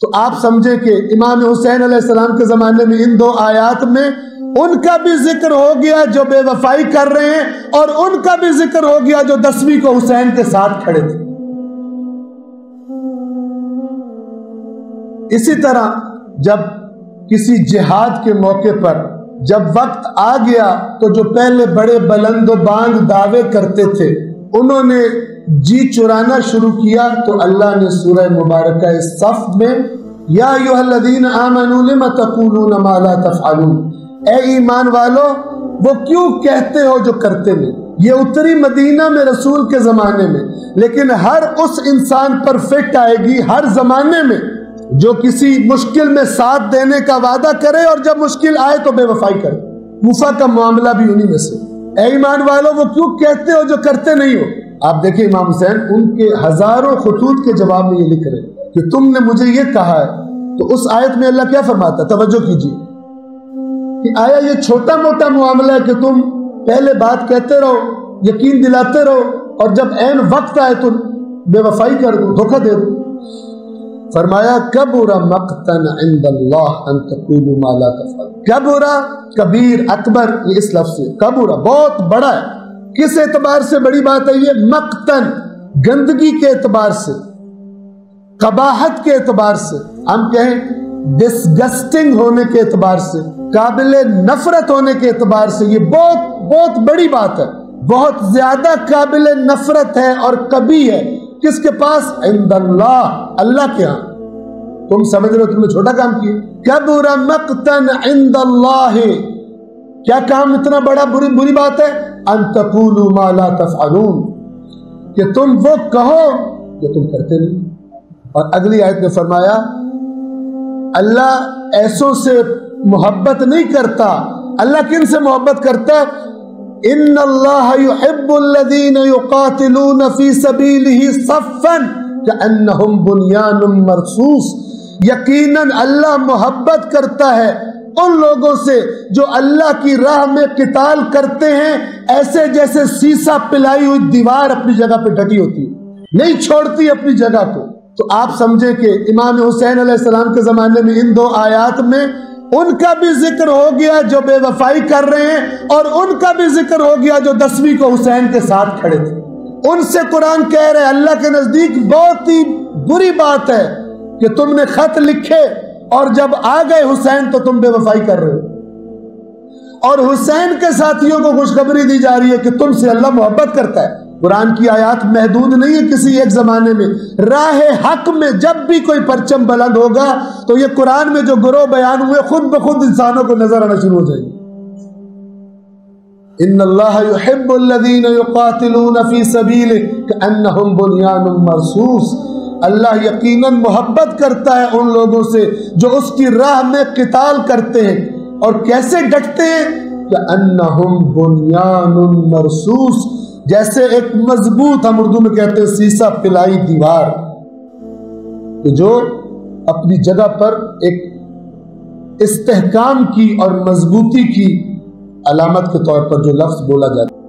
تو آپ سمجھے کہ امام حسین علیہ السلام کے زمانے میں ان دو آیات میں ان کا بھی ذکر ہو گیا جو بے وفائی کر رہے ہیں، اور ان کا بھی ذکر ہو گیا جو 10ویں کو حسین کے ساتھ کھڑے تھے۔ اسی طرح جب کسی جہاد کے موقع پر جب وقت آ گیا تو جو پہلے بڑے بلند و بانگ دعوے کرتے تھے انہوں نے جی چرانا شروع کیا، تو اللہ نے سورہ مبارکہ صف میں یا ایھا الذین آمنوا لم تقولون ما لا تفعلون، اے ایمان والو وہ کیوں کہتے ہو جو کرتے نہیں۔ یہ اتری مدینہ میں رسول کے زمانے میں، لیکن ہر اس انسان پر فٹ آئے گی ہر زمانے میں جو کسی مشکل میں ساتھ دینے کا وعدہ کرے اور جب مشکل آئے تو بے وفائی کرے۔ وفا کا معاملہ بھی انہی میں سے۔ اے ایمان والو وہ کیوں کہتے ہو جو کرتے نہیں ہو۔ آپ دیکھیں امام حسین ان کے ہزاروں خطوط کے جواب میں یہ لکھ رہے ہیں کہ تم نے مجھے یہ کہا ہے، تو اس آیت میں اللہ کیا فرماتا ہے؟ توجہ کیجیے کہ آیا یہ چھوٹا موٹا معاملہ ہے کہ تم پہلے بات کہتے رہو، یقین دلاتے رہو، اور جب عین وقت آئے تو بے وفائی کر دو، دھوکہ دے دو۔ فرمایا کبر مقتا عند اللہ ان تقولوا ما لا تفعلون۔ کبر، کبیر، اکبر، یہ اس لفظ سے کبر بہت بڑا ہے۔ کس اعتبار سے بڑی بات ہے یہ؟ مقتن، گندگی کے اعتبار سے، قباحت کے اعتبار سے، ہم کہیں ڈسگسٹنگ ہونے کے اعتبار سے، قابل نفرت ہونے کے اعتبار سے یہ بہت بہت بڑی بات ہے، بہت زیادہ قابل نفرت ہے اور قبیح ہے۔ کس کے پاس؟ عند اللہ، اللہ کے ہاں۔ تم سمجھ رہے ہو تم نے چھوٹا کام کیا؟ کبر مقتا عند اللہ، کیا کام اتنا بڑا بری بات ہے؟ ان تقولوا ما لا تفعلون، کہ تم وہ کہو جو تم کرتے نہیں۔ اور اگلی آیت میں فرمایا اللہ ایسوں سے محبت نہیں کرتا۔ اللہ کن سے محبت کرتا ہے؟ ان اللہ یحب الذین یقاتلون فی سبیلہ صفا کأنہم بنیان مرصوص، یقیناً اللہ محبت کرتا ہے ان لوگوں سے جو اللہ کی راہ میں قتال کرتے ہیں ایسے جیسے سیسا پلائی ہوئی دیوار اپنی جگہ پہ ڈٹی ہوتی ہے، نہیں چھوڑتی اپنی جگہ کو۔ تو آپ سمجھیں کہ امام حسین علیہ السلام کے زمانے میں ان دو آیات میں ان کا بھی ذکر ہو گیا جو بے وفائی کر رہے ہیں، اور ان کا بھی ذکر ہو گیا جو 10ویں کو حسین کے ساتھ کھڑے تھے۔ ان سے قرآن کہہ رہے اللہ کے نزدیک بہت ہی بری بات ہے کہ تم نے خط لکھے اور جب آ گئے حسین تو تم بے وفائی کر رہے ہو، اور حسین کے ساتھیوں کو خوشخبری دی جا رہی ہے کہ تم سے اللہ محبت کرتا ہے۔ قرآن کی آیات محدود نہیں ہے کسی ایک زمانے میں، راہ حق میں جب بھی کوئی پرچم بلند ہوگا تو یہ قرآن میں جو گروہ بیان ہوئے خود بخود انسانوں کو نظر آنا شروع ہو جائیں گے۔ ان اللہ یحب الذین یقاتلون فی سبیلہ کأنہم بنیان مرصوص، اللہ یقیناً محبت کرتا ہے ان لوگوں سے جو اس کی راہ میں قتال کرتے ہیں، اور کیسے ڈٹتے ہیں؟ کأنہم بنیان مرصوص، جیسے ایک مضبوط، ہم اردو میں کہتے ہیں سیسا پلائی دیوار، جو اپنی جگہ پر ایک استحکام کی اور مضبوطی کی علامت کے طور پر جو لفظ بولا جاتا ہے۔